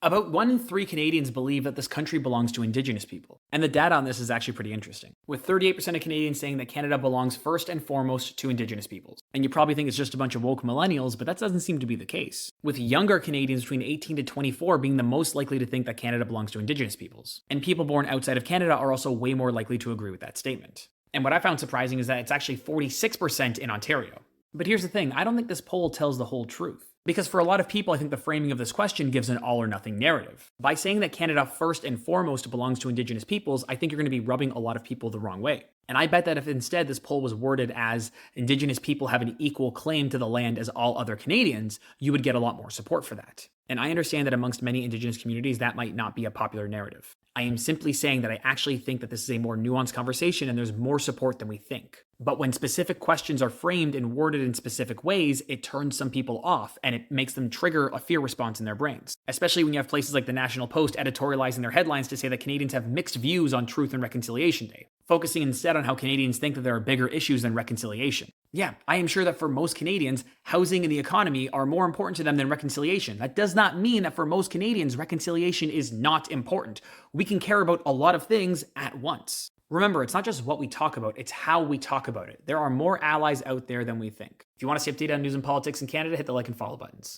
About 1 in 3 Canadians believe that this country belongs to Indigenous people. And the data on this is actually pretty interesting, with 38% of Canadians saying that Canada belongs first and foremost to Indigenous peoples. And you probably think it's just a bunch of woke millennials, but that doesn't seem to be the case, with younger Canadians between 18 to 24 being the most likely to think that Canada belongs to Indigenous peoples. And people born outside of Canada are also way more likely to agree with that statement. And what I found surprising is that it's actually 46% in Ontario. But here's the thing, I don't think this poll tells the whole truth. Because for a lot of people, I think the framing of this question gives an all or nothing narrative. By saying that Canada first and foremost belongs to Indigenous peoples, I think you're going to be rubbing a lot of people the wrong way. And I bet that if instead this poll was worded as Indigenous people have an equal claim to the land as all other Canadians, you would get a lot more support for that. And I understand that amongst many Indigenous communities, that might not be a popular narrative. I am simply saying that I actually think that this is a more nuanced conversation and there's more support than we think. But when specific questions are framed and worded in specific ways, it turns some people off and it makes them trigger a fear response in their brains. Especially when you have places like the National Post editorializing their headlines to say that Canadians have mixed views on Truth and Reconciliation Day, focusing instead on how Canadians think that there are bigger issues than reconciliation. Yeah, I am sure that for most Canadians, housing and the economy are more important to them than reconciliation. That does not mean that for most Canadians, reconciliation is not important. We can care about a lot of things at once. Remember, it's not just what we talk about, it's how we talk about it. There are more allies out there than we think. If you want to stay updated on news and politics in Canada, hit the like and follow buttons.